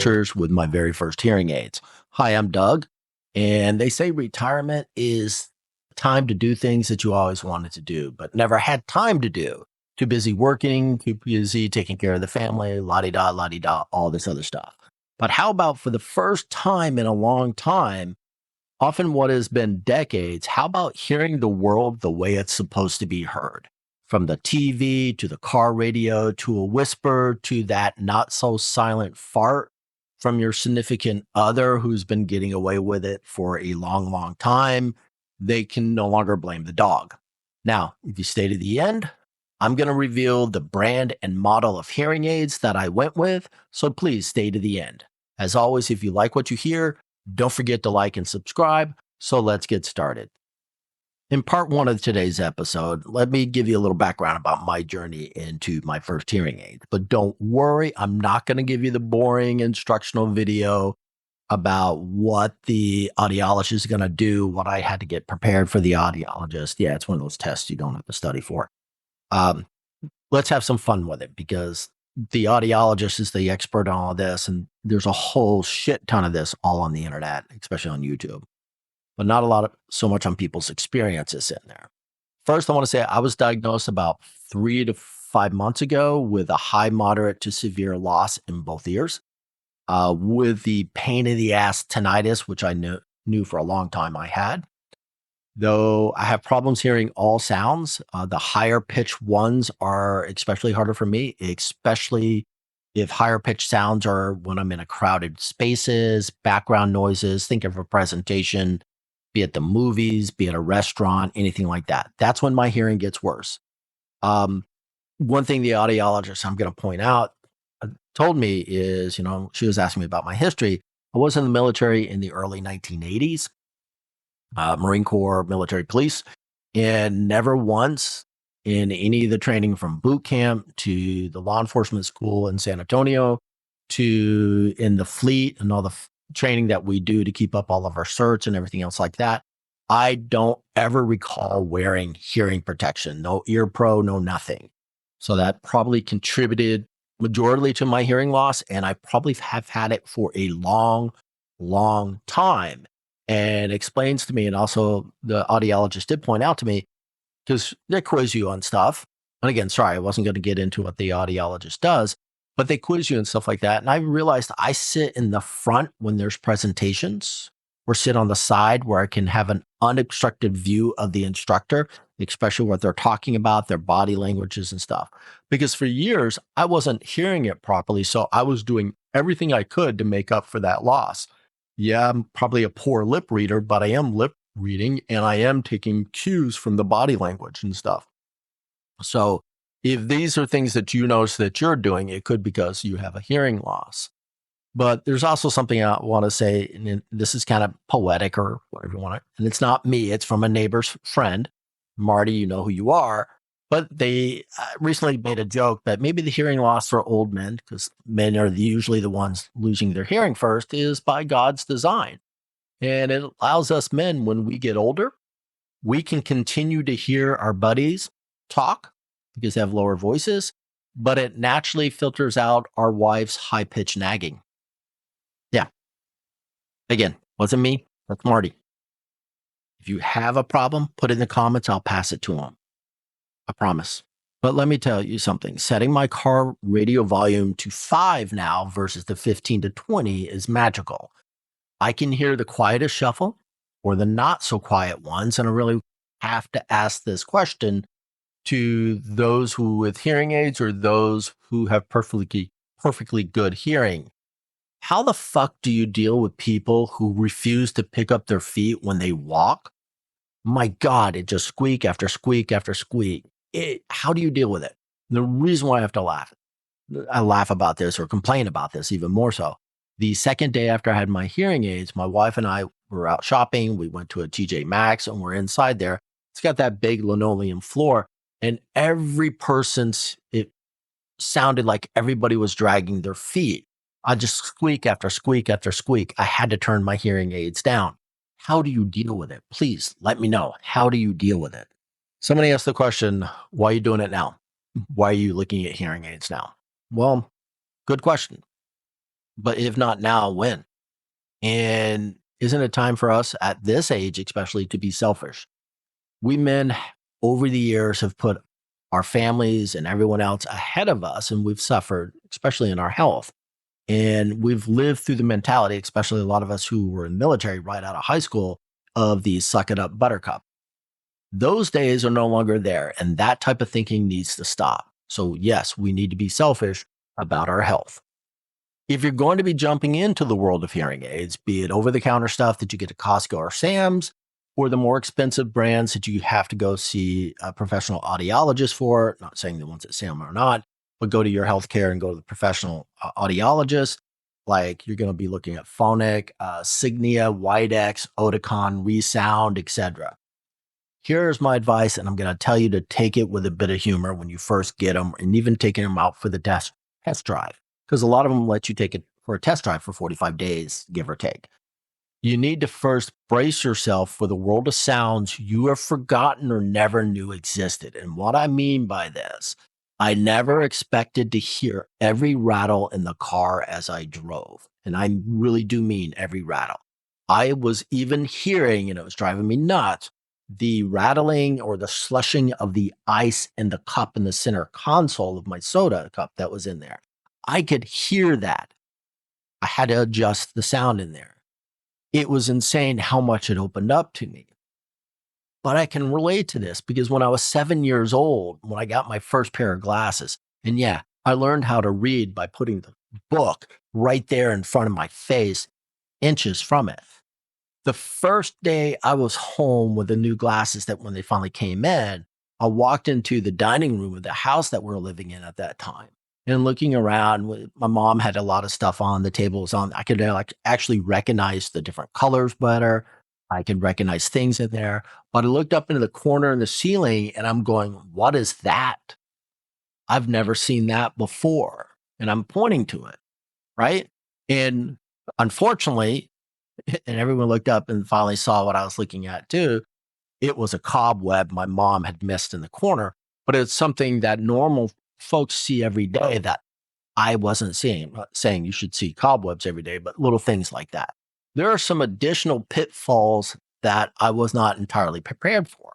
adventures with my very first hearing aids. Hi, I'm Doug, and they say retirement is time to do things that you always wanted to do, but never had time to do. Too busy working, too busy taking care of the family, la di da, all this other stuff. But how about for the first time in a long time, often what has been decades, how about hearing the world the way it's supposed to be heard? From the TV to the car radio to a whisper to that not so silent fart from your significant other who's been getting away with it for a long, long time, they can no longer blame the dog. Now, if you stay to the end, I'm going to reveal the brand and model of hearing aids that I went with, so please stay to the end. As always, if you like what you hear, don't forget to like and subscribe. So let's get started. In part one of today's episode, let me give you a little background about my journey into my first hearing aid. But don't worry, I'm not going to give you the boring instructional video about what the audiologist is going to do, what I had to get prepared for the audiologist. Yeah, it's one of those tests you don't have to study for. Let's have some fun with it because the audiologist is the expert on all this, and there's a whole shit ton of this all on the internet, especially on YouTube. But not a lot of so much on people's experiences in there. First, I want to say I was diagnosed about 3 to 5 months ago with a high, moderate to severe loss in both ears, with the pain in the ass tinnitus, which I knew for a long time I had. Though I have problems hearing all sounds, the higher pitched ones are especially harder for me, especially if higher pitched sounds are when I'm in a crowded spaces, background noises, think of a presentation, be it the movies, be it a restaurant, anything like that. That's when my hearing gets worse. One thing the audiologist I'm going to point out told me is, she was asking me about my history. I was in the military in the early 1980s, Marine Corps, military police, and never once in any of the training from boot camp to the law enforcement school in San Antonio to in the fleet and all the training that we do to keep up all of our certs and everything else like that, I don't ever recall wearing hearing protection, no ear pro, no nothing. So that probably contributed majorly to my hearing loss. And I probably have had it for a long, long time. And explains to me, and also the audiologist did point out to me, because they quiz you on stuff. And again, sorry, I wasn't going to get into what the audiologist does, but they quiz you and stuff like that. And I realized I sit in the front when there's presentations or sit on the side where I can have an unobstructed view of the instructor, especially what they're talking about, their body languages and stuff. Because for years, I wasn't hearing it properly. So I was doing everything I could to make up for that loss. Yeah, I'm probably a poor lip reader, but I am lip reading and I am taking cues from the body language and stuff. So if these are things that you notice that you're doing, it could be because you have a hearing loss. But there's also something I want to say, and this is kind of poetic or whatever you want to, and it's not me, it's from a neighbor's friend. Marty, you know who you are. But they recently made a joke that maybe the hearing loss for old men, because men are usually the ones losing their hearing first, is by God's design. And it allows us men, when we get older, we can continue to hear our buddies talk because they have lower voices, but it naturally filters out our wife's high-pitched nagging. Yeah. Again, wasn't me, that's Marty. If you have a problem, put it in the comments, I'll pass it to him. I promise. But let me tell you something. Setting my car radio volume to 5 now versus the 15 to 20 is magical. I can hear the quietest shuffle or the not so quiet ones. And I really have to ask this question to those who with hearing aids or those who have perfectly good hearing. How the fuck do you deal with people who refuse to pick up their feet when they walk? My God, it just squeak after squeak after squeak. How do you deal with it? The reason why I laugh about this or complain about this even more so. The second day after I had my hearing aids, my wife and I were out shopping. We went to a TJ Maxx and we're inside there. It's got that big linoleum floor and it sounded like everybody was dragging their feet. I just squeak after squeak after squeak. I had to turn my hearing aids down. How do you deal with it? Please let me know. How do you deal with it? Somebody asked the question, why are you doing it now? Why are you looking at hearing aids now? Well, good question. but if not now, when? And isn't it time for us at this age, especially, to be selfish? We men over the years have put our families and everyone else ahead of us, and we've suffered, especially in our health. And we've lived through the mentality, especially a lot of us who were in the military right out of high school, of the suck it up buttercup. Those days are no longer there, and that type of thinking needs to stop. So, yes, we need to be selfish about our health. If you're going to be jumping into the world of hearing aids, be it over the counter stuff that you get at Costco or Sam's, or the more expensive brands that you have to go see a professional audiologist for, not saying the ones at Sam are not, but go to your healthcare and go to the professional audiologist. Like you're going to be looking at Phonic, Signia, Widex, Oticon, Resound, etc. Here's my advice, and I'm going to tell you to take it with a bit of humor when you first get them, and even taking them out for the test drive, because a lot of them let you take it for a test drive for 45 days, give or take. You need to first brace yourself for the world of sounds you have forgotten or never knew existed. And what I mean by this, I never expected to hear every rattle in the car as I drove. And I really do mean every rattle. I was even hearing, and it was driving me nuts, the rattling or the slushing of the ice in the cup in the center console of my soda cup that was in there. I could hear that. I had to adjust the sound in there. It was insane how much it opened up to me. But I can relate to this because when I was 7 years old, when I got my first pair of glasses, and yeah, I learned how to read by putting the book right there in front of my face, inches from it. The first day I was home with the new glasses that when they finally came in, I walked into the dining room of the house that we were living in at that time. And looking around, my mom had a lot of stuff on the table was on. I could like actually recognize the different colors better. I could recognize things in there. But I looked up into the corner in the ceiling and I'm going, what is that? I've never seen that before. And I'm pointing to it, right? And unfortunately, and everyone looked up and finally saw what I was looking at too. It was a cobweb my mom had missed in the corner, but it's something that normal folks see every day that I wasn't seeing. I'm not saying you should see cobwebs every day, but little things like that. There are some additional pitfalls that I was not entirely prepared for,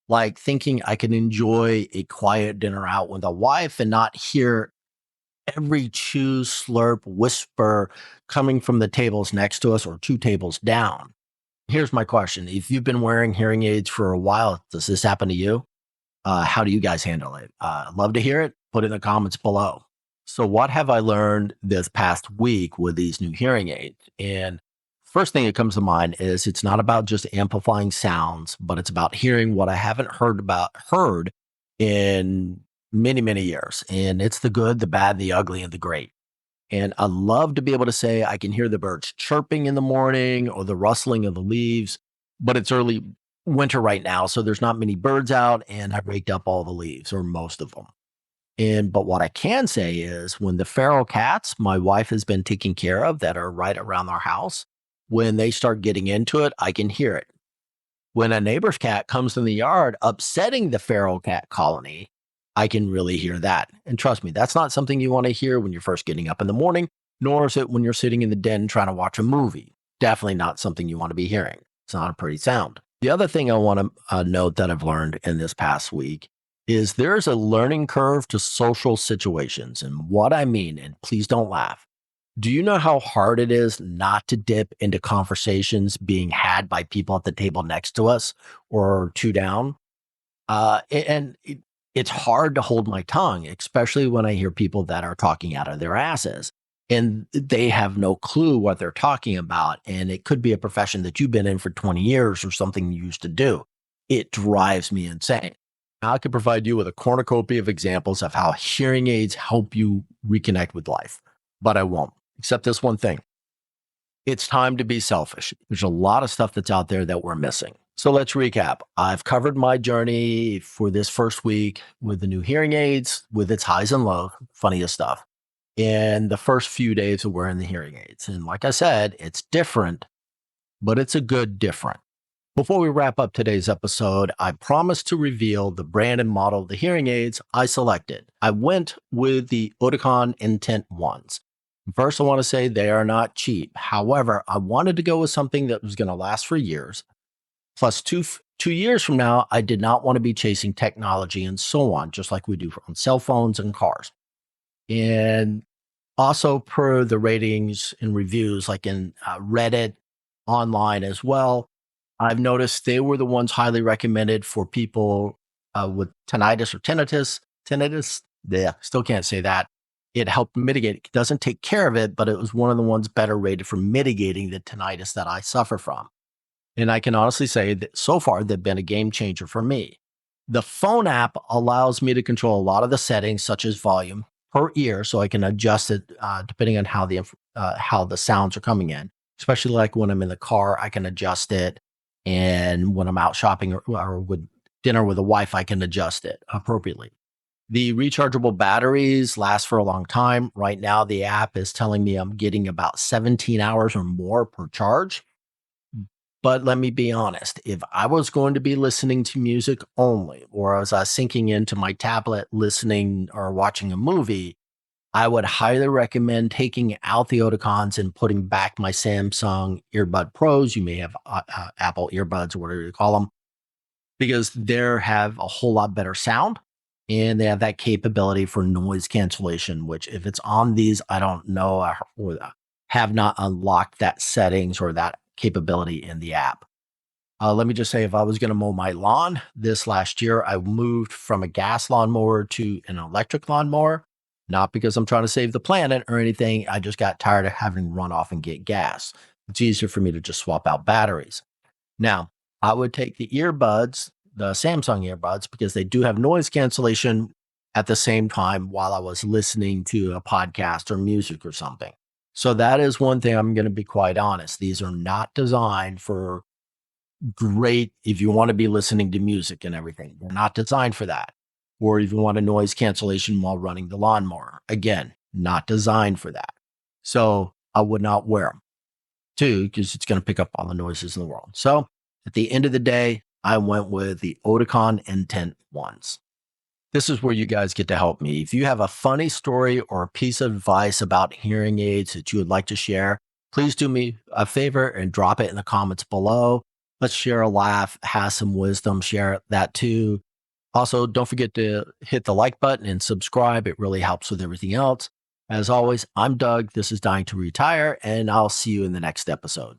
like thinking I could enjoy a quiet dinner out with a wife and not hear every chew, slurp, whisper coming from the tables next to us or two tables down. Here's my question. If you've been wearing hearing aids for a while, does this happen to you? How do you guys handle it? Love to hear it. Put it in the comments below. So, what have I learned this past week with these new hearing aids? And first thing that comes to mind is it's not about just amplifying sounds, but it's about hearing what I haven't heard in many, many years. And it's the good, the bad, the ugly, and the great. And I love to be able to say I can hear the birds chirping in the morning or the rustling of the leaves, but it's early winter right now, so there's not many birds out, and I raked up all the leaves or most of them. And but what I can say is when the feral cats my wife has been taking care of that are right around our house, when they start getting into it, I can hear it. When a neighbor's cat comes in the yard upsetting the feral cat colony, I can really hear that. And trust me, that's not something you want to hear when you're first getting up in the morning, nor is it when you're sitting in the den trying to watch a movie. Definitely not something you want to be hearing. It's not a pretty sound. The other thing I want to note that I've learned in this past week is there's a learning curve to social situations. And what I mean, and please don't laugh, do you know how hard it is not to dip into conversations being had by people at the table next to us or two down? It's hard to hold my tongue, especially when I hear people that are talking out of their asses and they have no clue what they're talking about. And it could be a profession that you've been in for 20 years or something you used to do. It drives me insane. I could provide you with a cornucopia of examples of how hearing aids help you reconnect with life, but I won't, except this one thing. It's time to be selfish. There's a lot of stuff that's out there that we're missing. So let's recap. I've covered my journey for this first week with the new hearing aids, with its highs and lows, funniest stuff, and the first few days of wearing the hearing aids. And like I said, it's different, but it's a good different. Before we wrap up today's episode, I promised to reveal the brand and model of the hearing aids I selected. I went with the Oticon Intent ones. First, I want to say they are not cheap. However, I wanted to go with something that was going to last for years. Plus, 2 years from now, I did not want to be chasing technology and so on, just like we do on cell phones and cars. And also, per the ratings and reviews, like in Reddit, online as well, I've noticed they were the ones highly recommended for people with tinnitus or tinnitus. Tinnitus, yeah, still can't say that. It helped mitigate. It doesn't take care of it, but it was one of the ones better rated for mitigating the tinnitus that I suffer from. And I can honestly say that so far they've been a game changer for me. The phone app allows me to control a lot of the settings, such as volume per ear, so I can adjust it depending on how the sounds are coming in. Especially like when I'm in the car, I can adjust it, and when I'm out shopping or with dinner with a wife, I can adjust it appropriately. The rechargeable batteries last for a long time. Right now, the app is telling me I'm getting about 17 hours or more per charge. But let me be honest, if I was going to be listening to music only, or I was sinking into my tablet listening or watching a movie, I would highly recommend taking out the Oticons and putting back my Samsung Earbud Pros. You may have Apple earbuds or whatever you call them, because they have a whole lot better sound and they have that capability for noise cancellation, which if it's on these, I don't know or have not unlocked that settings or that capability in the app. Let me just say, if I was going to mow my lawn this last year, I moved from a gas lawnmower to an electric lawnmower, not because I'm trying to save the planet or anything. I just got tired of having to run off and get gas. It's easier for me to just swap out batteries. Now, I would take the earbuds, the Samsung earbuds, because they do have noise cancellation at the same time while I was listening to a podcast or music or something. So that is one thing I'm going to be quite honest. These are not designed for great if you want to be listening to music and everything. They're not designed for that. Or if you want a noise cancellation while running the lawnmower. Again, not designed for that. So I would not wear them too, because it's going to pick up all the noises in the world. So at the end of the day, I went with the Oticon Intent ones. This is where you guys get to help me. If you have a funny story or a piece of advice about hearing aids that you would like to share, please do me a favor and drop it in the comments below. Let's share a laugh, have some wisdom, share that too. Also, don't forget to hit the like button and subscribe. It really helps with everything else. As always, I'm Doug. This is Dying to Retire, and I'll see you in the next episode.